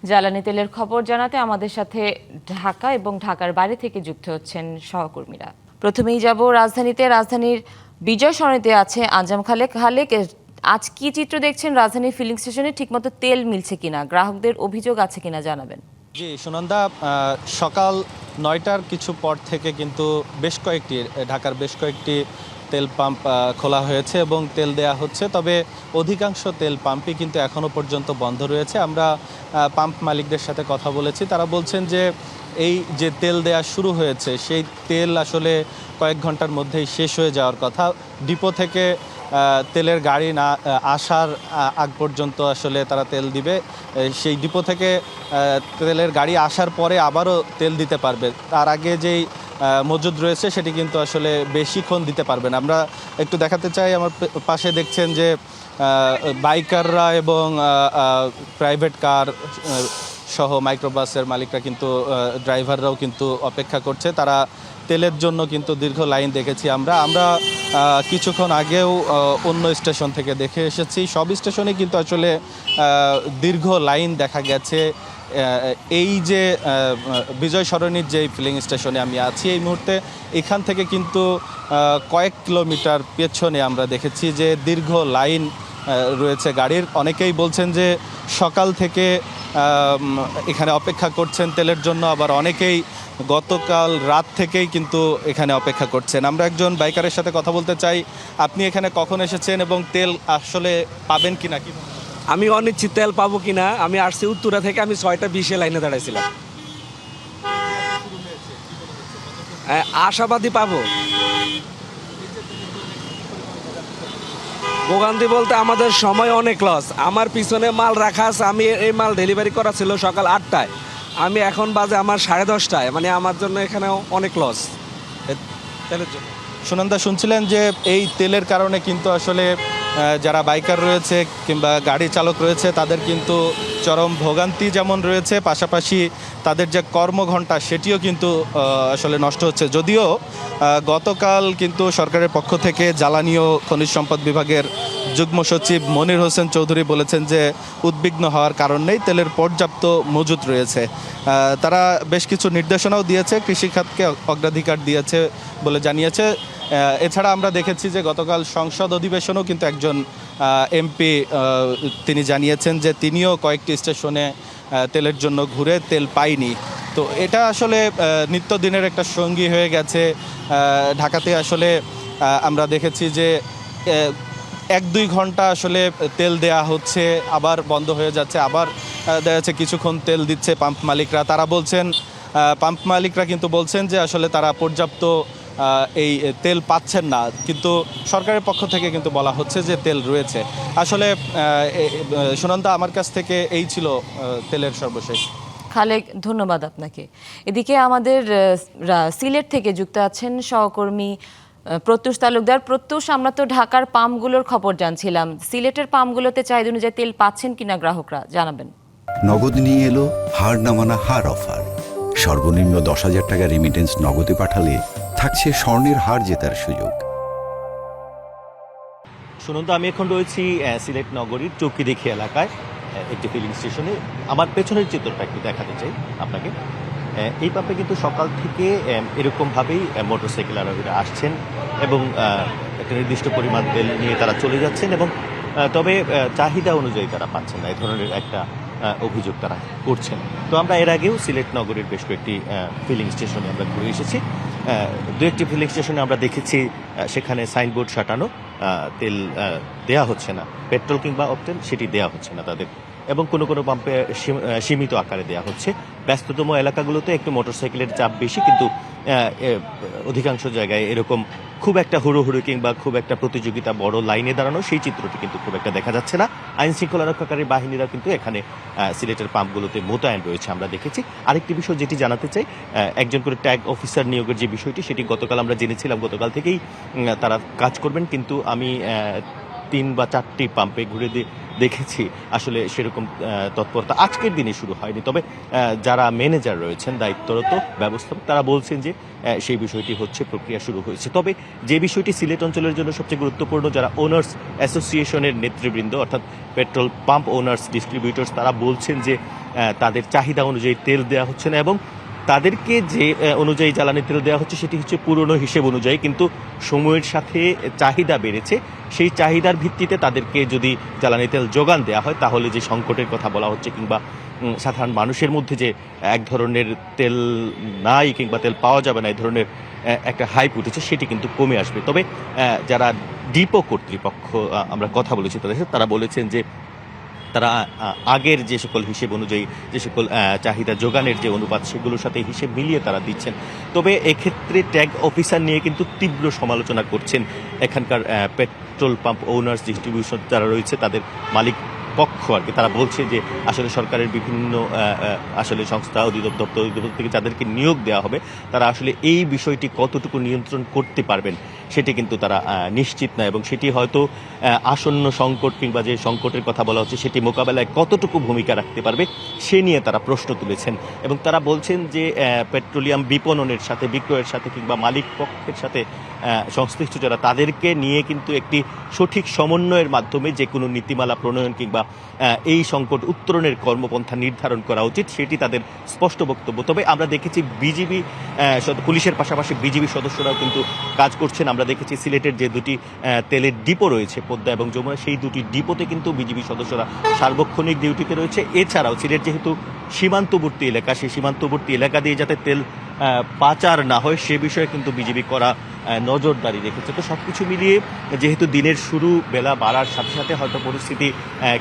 জ্বালানি তেলের খবর জানাতে আমাদের সাথে ঢাকা এবং ঢাকার বাইরে থেকে যুক্ত হচ্ছেন সহকর্মীরা। প্রথমেই যাব রাজধানীর বিজয় সরণিতে আছে আঞ্জাম খালেক। আজ কি চিত্র দেখছেন রাজধানীর ফিলিং স্টেশনে? ঠিকমতো তেল মিলছে কিনা, গ্রাহকদের অভিযোগ আছে কিনা জানাবেন। জি সুনন্দা, সকাল 9টার কিছু পর থেকে কিন্তু ঢাকার বেশ কয়েকটি তেল পাম্প খোলা হয়েছে এবং তেল দেয়া হচ্ছে। তবে অধিকাংশ তেল পাম্পই কিন্তু এখনও পর্যন্ত বন্ধ রয়েছে। আমরা পাম্প মালিকদের সাথে কথা বলেছি, তারা বলছেন যে এই যে তেল দেয়া শুরু হয়েছে সেই তেল আসলে কয়েক ঘন্টার মধ্যেই শেষ হয়ে যাওয়ার কথা। ডিপো থেকে তেলের গাড়ি না আসার আগ পর্যন্ত আসলে তারা তেল দিবে। সেই ডিপো থেকে তেলের গাড়ি আসার পরে আবারও তেল দিতে পারবে। তার আগে যেই মজুদ রয়েছে সেটি কিন্তু আসলে বেশিক্ষণ দিতে পারবে না। আমরা একটু দেখাতে চাই, আমার পাশে দেখছেন যে বাইকাররা এবং প্রাইভেট কার সহ মাইক্রোবাসের মালিকরা কিন্তু ড্রাইভাররাও কিন্তু অপেক্ষা করছে। তারা তেলের জন্য কিন্তু দীর্ঘ লাইন দেখেছি আমরা কিছুক্ষণ আগেও অন্য স্টেশন থেকে দেখে এসেছি। সব স্টেশনে কিন্তু আসলে দীর্ঘ লাইন দেখা গেছে। এই যে বিজয় সরণির যে ফিলিং স্টেশনে আমি আছি এই মুহূর্তে, এখান থেকে কিন্তু কয়েক কিলোমিটার পেছনে আমরা দেখেছি যে দীর্ঘ লাইন রয়েছে গাড়ির। অনেকেই বলছেন যে সকাল থেকে এখানে অপেক্ষা করছেন তেলের জন্য, আবার অনেকেই গতকাল রাত থেকেই কিন্তু এখানে অপেক্ষা করছেন। আমরা একজন বাইকারের সাথে কথা বলতে চাই। আপনি এখানে কখন এসেছেন এবং তেল আসলে পাবেন কিনা কি? আমি অনিশ্চিত তেল পাবো কিনা। আমি আসছি উত্তরা থেকে, আমি 6:20 লাইনে দাঁড়াইছিলাম। আশাবাদী পাবো। ভোগান্তি বলতে আমাদের সময় অনেক লস। আমার পিছনে মাল রাখা আছে, আমি এই মাল ডেলিভারি করা ছিল সকাল 8টায়, আমি এখন বাজে আমার 10:30টায়। মানে আমার জন্য এখানে অনেক লস তেলের জন্য। সুনন্দা, শুনছিলেন যে এই তেলের কারণে কিন্তু আসলে যারা বাইকার রয়েছে কিংবা গাড়ি চালক রয়েছে তাদের কিন্তু চরম ভোগান্তি যেমন রয়েছে, পাশাপাশি তাদের যে কর্মঘণ্টা সেটিও কিন্তু আসলে নষ্ট হচ্ছে। যদিও গতকাল কিন্তু সরকারের পক্ষ থেকে জ্বালানি ও খনিজ সম্পদ বিভাগের যুগ্ম সচিব মনির হোসেন চৌধুরী বলেছেন যে উদ্বিগ্ন হওয়ার কারণ নেই, তেলের পর্যাপ্ত মজুত রয়েছে। তারা বেশ কিছু নির্দেশনাও দিয়েছে, কৃষিখাতকে অগ্রাধিকার দিয়েছে বলে জানিয়েছে। এছাড়া আমরা দেখেছি যে গতকাল সংসদ অধিবেশনেও কিন্তু একজন এমপি তিনি জানিয়েছেন যে তিনিও কয়েকটি স্টেশনে তেলের জন্য ঘুরে তেল পায়নি। তো এটা আসলে নিত্যদিনের একটা সঙ্গী হয়ে গেছে। ঢাকাতে আসলে আমরা দেখেছি যে 1-2 ঘন্টা আসলে তেল দেয়া হচ্ছে, আবার বন্ধ হয়ে যাচ্ছে, আবার দেখা যাচ্ছে কিছুক্ষণ তেল দিচ্ছে পাম্প মালিকরা। পাম্প মালিকরা কিন্তু বলছেন যে আসলে তারা পর্যাপ্ত এই তেল পাচ্ছেন না, কিন্তু সরকারের পক্ষ থেকে কিন্তু বলা হচ্ছে যে তেল রয়েছে। আসলে সুনন্দা, আমার কাছ থেকে এই ছিল তেলের সর্বশেষ। খালেক, ধন্যবাদ আপনাকে। এদিকে আমাদের সিলেট থেকে যুক্ত আছেন সহকর্মী প্রত্যুষ তালুকদার। প্রত্যুষ, আমরা তো ঢাকার পাম্পগুলোর খবর জানছিলাম, সিলেটের পাম্পগুলোতে চাহিদা অনুযায়ী তেল পাচ্ছেন কিনা গ্রাহকরা জানাবেন। নগদ নিয়ে এলো হার নামানা হার অফার। সর্বনিম্ন 10,000 টাকা রেমিটেন্স নগদে পাঠালে থাকছে স্বর্ণের হার জেতার সুযোগ। সুনন্দা, আমি এখন রয়েছি সিলেট নগরীর চৌকিদিঘি এলাকায় একটি ফিলিং স্টেশনে। আমার পেছনের চিত্রটা একটু দেখাতে চাই আপনাকে। এই পাম্পে কিন্তু সকাল থেকে এরকমভাবেই মোটরসাইকেল আরোহীরা আসছেন এবং একটা নির্দিষ্ট পরিমাণ তেল নিয়ে তারা চলে যাচ্ছেন, এবং তবে চাহিদা অনুযায়ী তারা পাচ্ছেন না, এই ধরনের একটা অভিযোগ তারা করছেন। তো আমরা এর আগেও সিলেট নগরীর বেশ কয়েকটি ফিলিং স্টেশনে আমরা ঘুরে এসেছি। দু একটি ফিলিং স্টেশনে আমরা দেখেছি সেখানে সাইনবোর্ড সাঁটানো, তেল দেয়া হচ্ছে না, পেট্রোল কিংবা অকটেন সেটি দেয়া হচ্ছে না তাদের, এবং কোনো কোনো পাম্পে সীমিত আকারে দেওয়া হচ্ছে। ব্যস্ততম এলাকাগুলোতে একটু মোটরসাইকেলের চাপ বেশি, কিন্তু অধিকাংশ জায়গায় এরকম খুব একটা হুড়োহুড়ি কিংবা খুব একটা প্রতিযোগিতা বড় লাইনে দাঁড়ানো সেই চিত্রটি কিন্তু খুব একটা দেখা যাচ্ছে না। আইন শৃঙ্খলা রক্ষাকারী বাহিনীরা কিন্তু এখানে সিলেটের পাম্পগুলোতে মোতায়েন রয়েছে আমরা দেখেছি। আরেকটি বিষয় যেটি জানাতে চাই, একজন করে ট্যাগ অফিসার নিয়োগের যে বিষয়টি সেটি গতকাল আমরা জেনেছিলাম, গতকাল থেকেই তারা কাজ করবেন, কিন্তু আমি 3 বা 4টি পাম্পে ঘুরে দেখেছি আসলে সেরকম তৎপরতা আজকের দিনে শুরু হয়নি। তবে যারা ম্যানেজার রয়েছেন, দায়িত্বরত ব্যবস্থাপক, তারা বলছেন যে সেই বিষয়টি হচ্ছে, প্রক্রিয়া শুরু হয়েছে। তবে যে বিষয়টি সিলেট অঞ্চলের জন্য সবচেয়ে গুরুত্বপূর্ণ, যারা ওনার্স অ্যাসোসিয়েশনের নেতৃবৃন্দ অর্থাৎ পেট্রোল পাম্প ওনার্স ডিস্ট্রিবিউটর্স, তারা বলছেন যে তাদের চাহিদা অনুযায়ী তেল দেওয়া হচ্ছে না এবং তাদেরকে যে অনুযায়ী জ্বালানি তেল দেওয়া হচ্ছে সেটি হচ্ছে পুরনো হিসেব অনুযায়ী, কিন্তু সময়ের সাথে চাহিদা বেড়েছে। সেই চাহিদার ভিত্তিতে তাদেরকে যদি জ্বালানি তেল যোগান দেওয়া হয় তাহলে যে সংকটের কথা বলা হচ্ছে কিংবা সাধারণ মানুষের মধ্যে যে এক ধরনের তেল নাই কিংবা তেল পাওয়া যাবে না এই ধরনের একটা হাইপ উঠেছে সেটি কিন্তু কমে আসবে। তবে যারা ডিপো কর্তৃপক্ষ আমরা কথা বলেছি তাদের সাথে, তারা বলেছেন যে তারা আগের যে সকল হিসেব অনুযায়ী যে সকল চাহিদা যোগানের যে অনুপাত সেগুলোর সাথে হিসেব মিলিয়ে তারা দিচ্ছেন। তবে এক্ষেত্রে ট্যাগ অফিসার নিয়ে কিন্তু তীব্র সমালোচনা করছেন এখানকার পেট্রোল পাম্প ওনার্স ডিস্ট্রিবিউশন যারা রয়েছে তাদের মালিক পক্ষ আর কি। তারা বলছে যে আসলে সরকারের বিভিন্ন আসলে সংস্থা অধিদপ্তর থেকে যাদেরকে নিয়োগ দেওয়া হবে তারা আসলে এই বিষয়টি কতটুকু নিয়ন্ত্রণ করতে পারবেন সেটি কিন্তু তারা নিশ্চিত না, এবং সেটি হয়তো আসন্ন সংকট কিংবা যে সংকটের কথা বলা হচ্ছে সেটি মোকাবেলায় কতটুকু ভূমিকা রাখতে পারবে সে নিয়ে তারা প্রশ্ন তুলেছেন। এবং তারা বলছেন যে পেট্রোলিয়াম বিপণনের সাথে বিক্রয়ের সাথে কিংবা মালিক পক্ষের সাথে সংশ্লিষ্ট যারা তাদেরকে নিয়ে কিন্তু একটি সঠিক সমন্বয়ের মাধ্যমে যে কোনো নীতিমালা প্রণয়ন কিংবা এই সংকট উত্তরণের কর্মপন্থা নির্ধারণ করা উচিত সেটি তাদের স্পষ্ট বক্তব্য। তবে আমরা দেখেছি বিজিবি পুলিশের পাশাপাশি বিজিবি সদস্যরাও কিন্তু কাজ করছেন। আমরা দেখেছি সিলেটের যে দুটি তেলের ডিপো রয়েছে পদ্মা এবং যমুনা, সেই দুটি ডিপোতে কিন্তু বিজিবি সদস্যরা সার্বক্ষণিক ডিউটিতে রয়েছে। এছাড়াও সিলেট যেহেতু সীমান্তবর্তী এলাকা, সেই সীমান্তবর্তী এলাকা দিয়ে যাতে তেল পাচার না হয় সে বিষয়ে কিন্তু বিজিবি করা নজরদারি রেখেছে। তো সবকিছু মিলিয়ে যেহেতু দিনের শুরু বেলা বাড়ার সাথে সাথে হয়তো পরিস্থিতি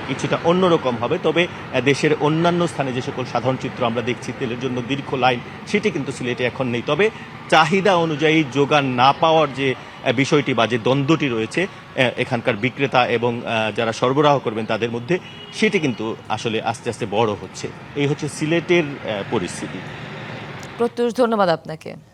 কিছুটা অন্যরকম হবে, তবে দেশের অন্যান্য স্থানে যে সকল সাধারণ চিত্র আমরা দেখছি তেলের জন্য দীর্ঘ লাইন সেটি কিন্তু সিলেটে এখন নেই। তবে চাহিদা অনুযায়ী যোগান না পাওয়ার যে বিষয়টি বা যে দ্বন্দ্বটি রয়েছে এখানকার বিক্রেতা এবং যারা সরবরাহ করবেন তাদের মধ্যে, সেটি কিন্তু আসলে আস্তে আস্তে বড় হচ্ছে। এই হচ্ছে সিলেটের পরিস্থিতি। প্রত্যুষ ধন্যবাদ আপনাকে।